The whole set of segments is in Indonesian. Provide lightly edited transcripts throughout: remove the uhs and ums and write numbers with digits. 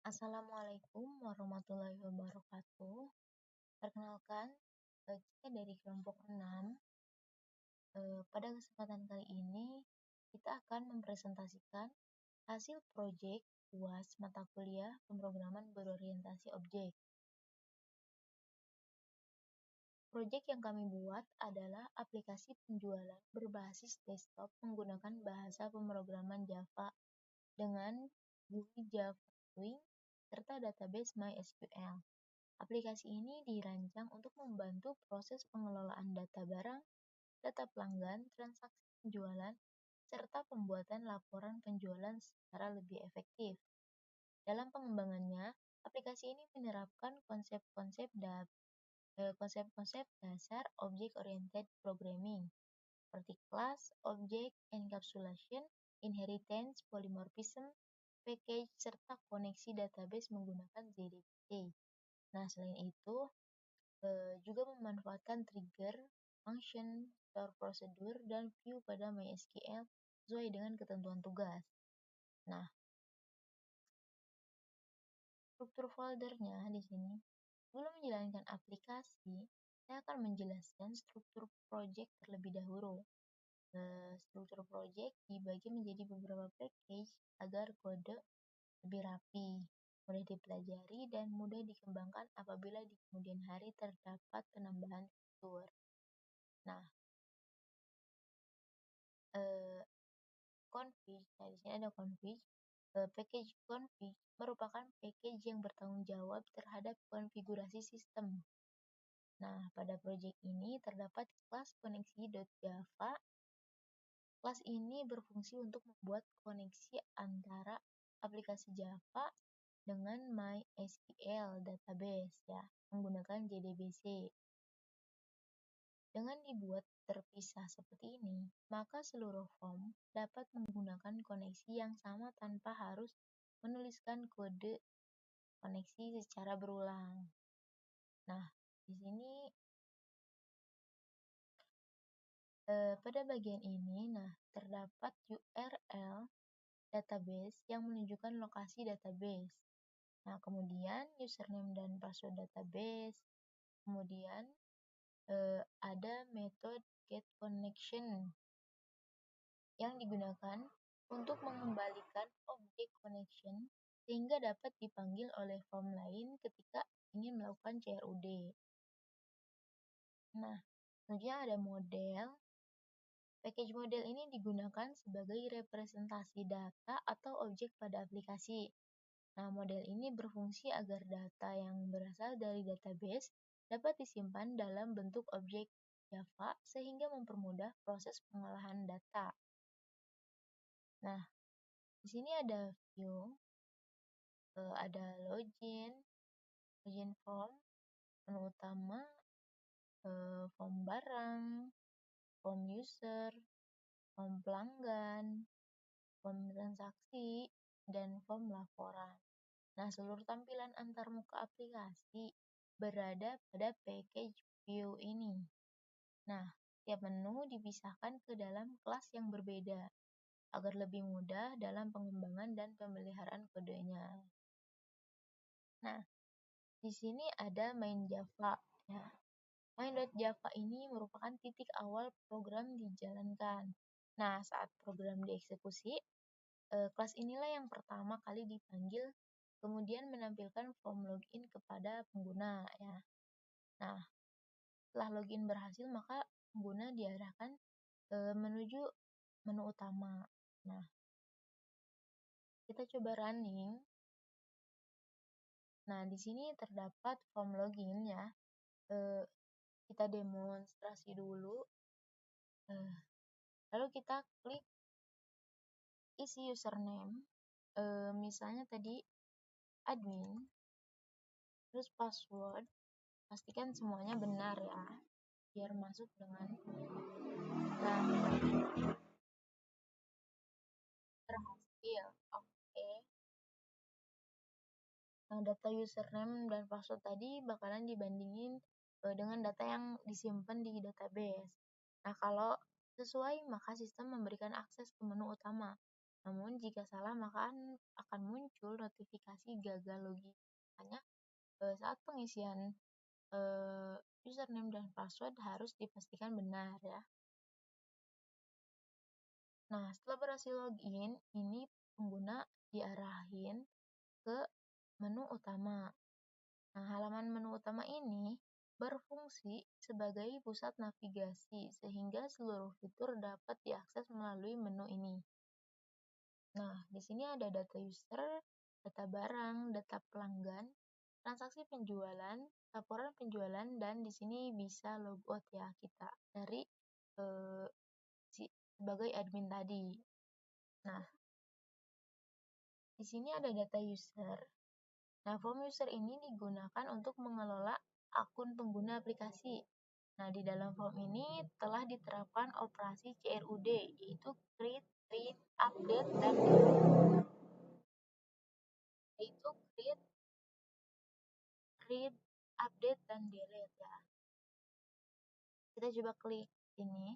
Assalamualaikum warahmatullahi wabarakatuh. Perkenalkan, kita dari kelompok 6. Pada kesempatan kali ini, kita akan mempresentasikan hasil proyek UAS mata kuliah pemrograman berorientasi objek. Proyek yang kami buat adalah aplikasi penjualan berbasis desktop menggunakan bahasa pemrograman Java dengan GUI Java Swing serta database MySQL. Aplikasi ini dirancang untuk membantu proses pengelolaan data barang, data pelanggan, transaksi penjualan, serta pembuatan laporan penjualan secara lebih efektif. Dalam pengembangannya, aplikasi ini menerapkan konsep-konsep dasar Object-Oriented Programming, seperti class, object, encapsulation, inheritance, polymorphism, package, serta koneksi database menggunakan JDBC. Nah, selain itu, juga memanfaatkan trigger, function, store procedure, dan view pada MySQL sesuai dengan ketentuan tugas. Nah, struktur foldernya di sini. Sebelum menjalankan aplikasi, saya akan menjelaskan struktur project terlebih dahulu. Struktur project dibagi menjadi beberapa package agar kode lebih rapi, mudah dipelajari, dan mudah dikembangkan apabila di kemudian hari terdapat penambahan fitur. Nah, config, nah di sini ada config. Package config merupakan package yang bertanggung jawab terhadap konfigurasi sistem. Nah, pada project ini terdapat kelas koneksi.java. Kelas ini berfungsi untuk membuat koneksi antara aplikasi Java dengan MySQL database ya, menggunakan JDBC. Dengan dibuat terpisah seperti ini, maka seluruh form dapat menggunakan koneksi yang sama tanpa harus menuliskan kode koneksi secara berulang. Nah, di sini pada bagian ini, terdapat URL database yang menunjukkan lokasi database. Nah, kemudian username dan password database. Kemudian ada metode getConnection yang digunakan untuk mengembalikan objek connection sehingga dapat dipanggil oleh form lain ketika ingin melakukan CRUD. Nah, selanjutnya ada model. Package model ini digunakan sebagai representasi data atau objek pada aplikasi. Nah, model ini berfungsi agar data yang berasal dari database dapat disimpan dalam bentuk objek Java sehingga mempermudah proses pengolahan data. Nah, di sini ada view, ada login form, menu utama, form barang, form user, form pelanggan, form transaksi, dan form laporan. Nah, seluruh tampilan antarmuka aplikasi berada pada package view ini. Nah, tiap menu dipisahkan ke dalam kelas yang berbeda agar lebih mudah dalam pengembangan dan pemeliharaan kodenya. Nah, di sini ada main Java ya. Main.java ini merupakan titik awal program dijalankan. Nah, saat program dieksekusi, kelas inilah yang pertama kali dipanggil, kemudian menampilkan form login kepada pengguna ya. Nah, setelah login berhasil, maka pengguna diarahkan menuju menu utama. Nah, kita coba running. Nah, di sini terdapat form login ya. Kita demonstrasi dulu. Lalu kita klik isi username. Misalnya tadi admin, terus password. Pastikan semuanya benar ya, biar masuk dengan berhasil. Oke. Nah, data username dan password tadi bakalan dibandingin dengan data yang disimpan di database. Nah, kalau sesuai, maka sistem memberikan akses ke menu utama. Namun jika salah maka akan muncul notifikasi gagal login. Makanya saat pengisian username dan password harus dipastikan benar ya. Nah, setelah berhasil login, ini pengguna diarahin ke menu utama. Nah, halaman menu utama ini berfungsi sebagai pusat navigasi sehingga seluruh fitur dapat diakses melalui menu ini. Nah, di sini ada data user, data barang, data pelanggan, transaksi penjualan, laporan penjualan, dan di sini bisa logout ya kita dari sebagai admin tadi. Nah, di sini ada data user. Nah, form user ini digunakan untuk mengelola akun pengguna aplikasi. Nah, di dalam form ini telah diterapkan operasi CRUD, yaitu create, update, dan delete. Yaitu create, update, dan delete ya. Kita coba klik ini.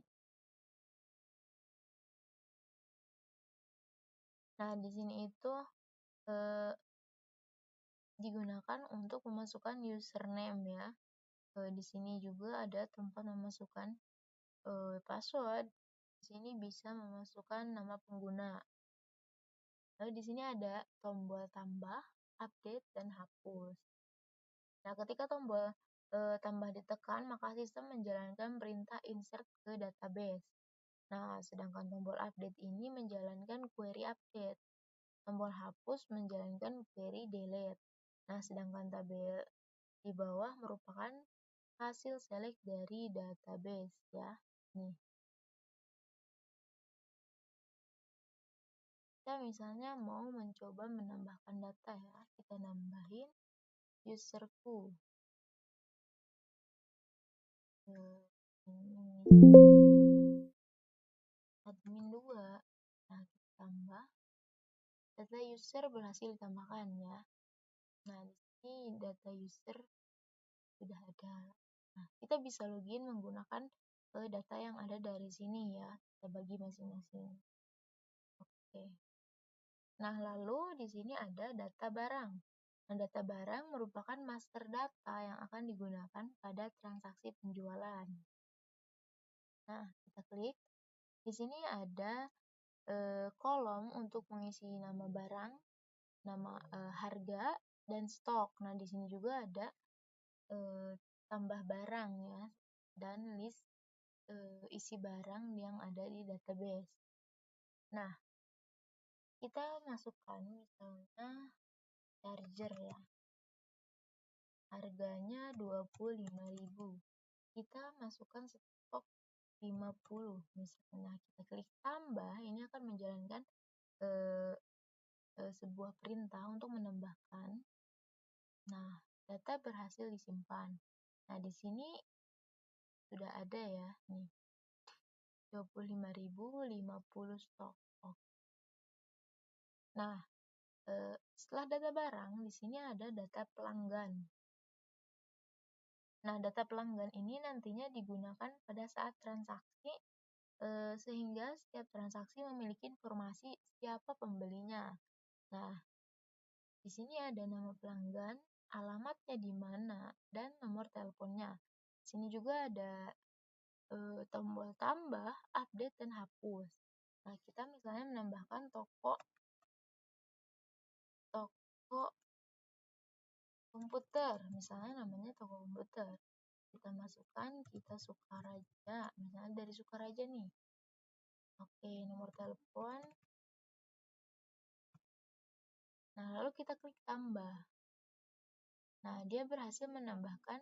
Nah, di sini itu digunakan untuk memasukkan username ya. Di sini juga ada tempat memasukkan password. Di sini bisa memasukkan nama pengguna. Lalu di sini ada tombol tambah, update, dan hapus. Nah, ketika tombol tambah ditekan, maka sistem menjalankan perintah insert ke database. Nah, sedangkan tombol update ini menjalankan query update. Tombol hapus menjalankan query delete. Nah, sedangkan tabel di bawah merupakan hasil select dari database ya. Nih. Kita misalnya mau mencoba menambahkan data ya. Kita nambahin userku. Admin 2. Nah, kita tambah. Data user berhasil ditambahkan ya. Nah, di sini data user sudah ada. Nah, kita bisa login menggunakan data yang ada dari sini ya. Kita bagi masing-masing. Oke. Nah, lalu di sini ada data barang. Nah, data barang merupakan master data yang akan digunakan pada transaksi penjualan. Nah, kita klik. Di sini ada kolom untuk mengisi nama barang, nama harga, dan stok. Nah, di sini juga ada tambah barang ya, dan list isi barang yang ada di database. Nah, kita masukkan misalnya charger ya. Harganya 25.000. Kita masukkan stok 50 misalnya. Nah, kita klik tambah, ini akan menjalankan sebuah perintah untuk menambahkan. Nah, data berhasil disimpan. Nah, di sini sudah ada ya, nih. 25.050 stok. Nah, setelah data barang, di sini ada data pelanggan. Nah, data pelanggan ini nantinya digunakan pada saat transaksi, sehingga setiap transaksi memiliki informasi siapa pembelinya. Nah, di sini ada nama pelanggan, alamatnya di mana, dan nomor teleponnya. Di sini juga ada tombol tambah, update, dan hapus. Nah, kita misalnya menambahkan toko komputer, misalnya namanya toko komputer. Kita masukkan, kita Sukaraja, misalnya dari Sukaraja nih. Oke, nomor telepon. Nah, lalu kita klik tambah. Nah, dia berhasil menambahkan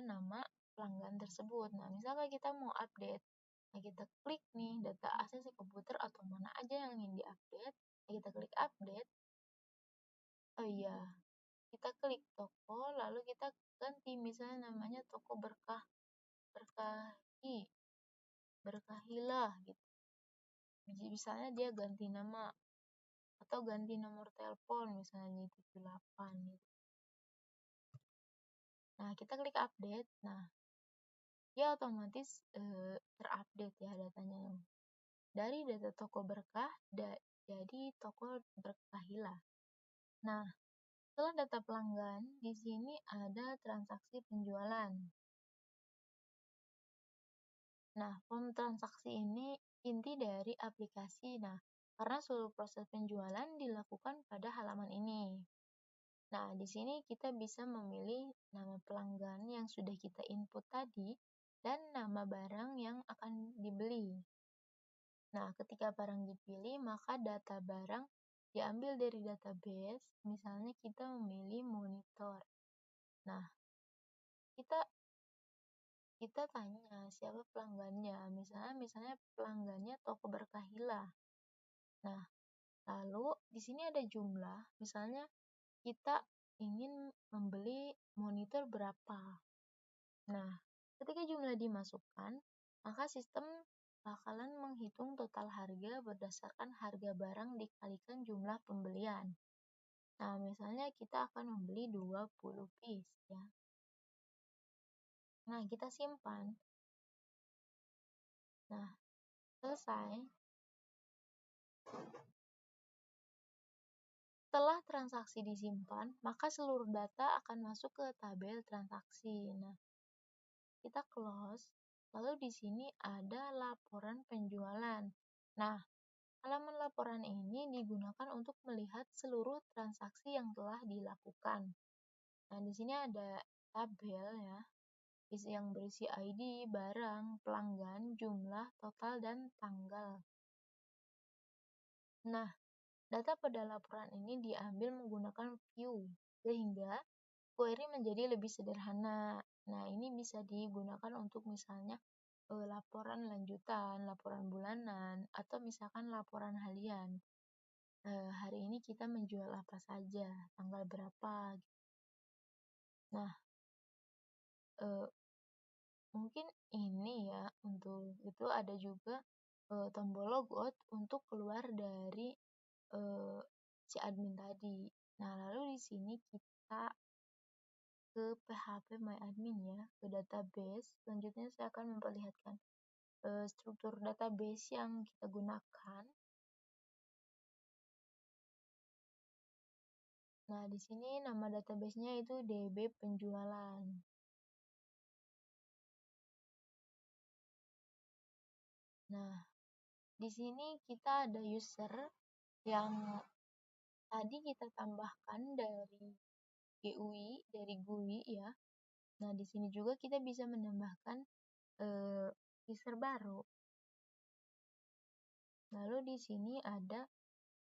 nama pelanggan tersebut. Nah, misalnya kita mau update. Nah, kita klik nih data akses komputer atau mana aja yang ingin diupdate. Nah, kita klik update. Oh iya, kita klik toko, lalu kita ganti misalnya namanya toko berkahilah gitu. Misalnya dia ganti nama atau ganti nomor telepon misalnya 78 gitu. Nah, kita klik update. Nah, dia otomatis terupdate ya datanya. Dari data toko berkah jadi toko berkelah. Nah, setelah data pelanggan, di sini ada transaksi penjualan. Nah, form transaksi ini inti dari aplikasi. Nah, karena seluruh proses penjualan dilakukan pada halaman ini. Nah, di sini kita bisa memilih nama pelanggan yang sudah kita input tadi dan nama barang yang akan dibeli. Nah, ketika barang dipilih, maka data barang diambil dari database. Misalnya kita memilih monitor. Nah, kita kita tanya siapa pelanggannya. Misalnya pelanggannya toko berkahilah. Nah, lalu di sini ada jumlah. Misalnya kita ingin membeli monitor berapa. Nah, ketika jumlah dimasukkan, maka sistem bakalan menghitung total harga berdasarkan harga barang dikalikan jumlah pembelian. Nah, misalnya kita akan membeli 20 piece ya. Nah, kita simpan. Nah, selesai. Setelah transaksi disimpan, maka seluruh data akan masuk ke tabel transaksi. Nah, kita close. Lalu di sini ada laporan penjualan. Nah, halaman laporan ini digunakan untuk melihat seluruh transaksi yang telah dilakukan. Nah, di sini ada tabel ya, yang berisi ID, barang, pelanggan, jumlah, total, dan tanggal. Nah, data pada laporan ini diambil menggunakan view, sehingga query menjadi lebih sederhana. Nah, ini bisa digunakan untuk misalnya laporan lanjutan, laporan bulanan, atau misalkan laporan harian. Hari ini kita menjual apa saja, tanggal berapa. Nah, mungkin ini ya, untuk itu ada juga tombol logout untuk keluar dari si admin tadi. Nah, lalu di sini kita ke PHP My Admin ya, ke database. Selanjutnya saya akan memperlihatkan struktur database yang kita gunakan. Nah, di sini nama database-nya itu DB penjualan. Nah, di sini kita ada user yang tadi kita tambahkan dari GUI ya. Nah, di sini juga kita bisa menambahkan user baru. Lalu di sini ada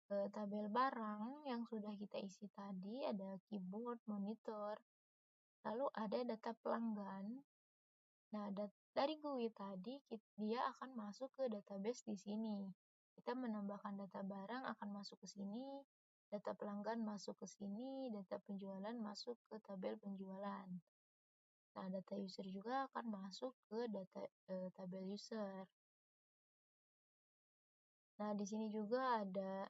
tabel barang yang sudah kita isi tadi, ada keyboard, monitor, lalu ada data pelanggan. Nah, dari GUI tadi dia akan masuk ke database di sini. Kita menambahkan data barang akan masuk ke sini, data pelanggan masuk ke sini, data penjualan masuk ke tabel penjualan. Nah, data user juga akan masuk ke tabel user. Nah, di sini juga ada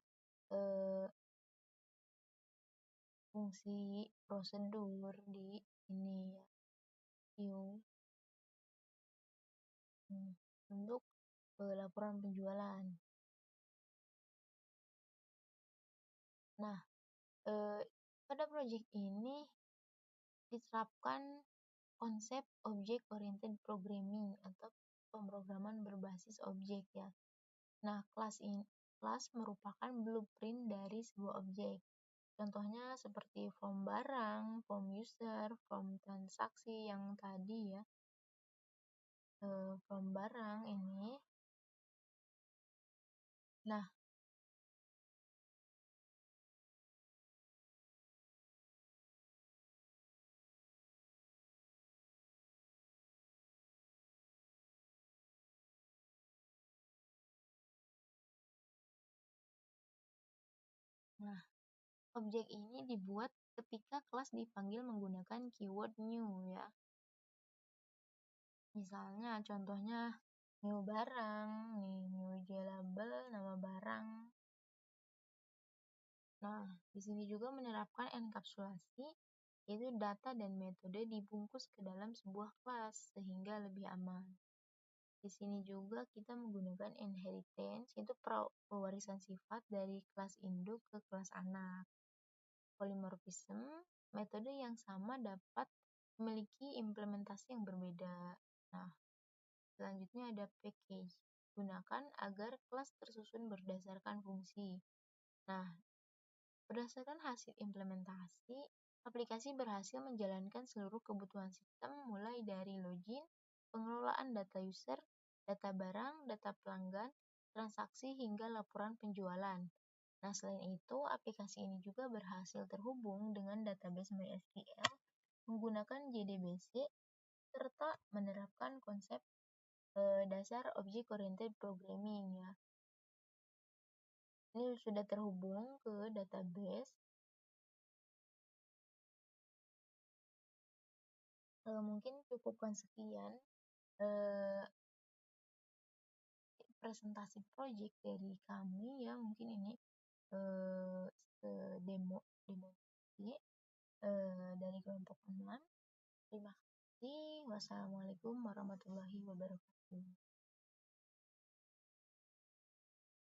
fungsi prosedur di ini ya, view untuk laporan penjualan. Nah, pada proyek ini diterapkan konsep object oriented programming atau pemrograman berbasis objek ya. Nah, kelas merupakan blueprint dari sebuah objek. Contohnya seperti form barang, form user, form transaksi yang tadi ya. Form barang ini. Nah, objek ini dibuat ketika kelas dipanggil menggunakan keyword new ya. Misalnya contohnya new barang, new label, nama barang. Nah, di sini juga menerapkan enkapsulasi, yaitu data dan metode dibungkus ke dalam sebuah kelas sehingga lebih aman. Di sini juga kita menggunakan inheritance, itu pewarisan sifat dari kelas induk ke kelas anak. Polymorphism, metode yang sama dapat memiliki implementasi yang berbeda. Nah, selanjutnya ada package. Gunakan agar kelas tersusun berdasarkan fungsi. Nah, berdasarkan hasil implementasi, aplikasi berhasil menjalankan seluruh kebutuhan sistem mulai dari login, pengelolaan data user, data barang, data pelanggan, transaksi hingga laporan penjualan. Nah, selain itu, aplikasi ini juga berhasil terhubung dengan database MySQL menggunakan JDBC serta menerapkan konsep dasar Object Oriented Programming ya. Ini sudah terhubung ke database. Mungkin cukupkan sekian presentasi project dari kami ya. Mungkin ini demo dari kelompok 6. Terima kasih. Wassalamualaikum warahmatullahi wabarakatuh.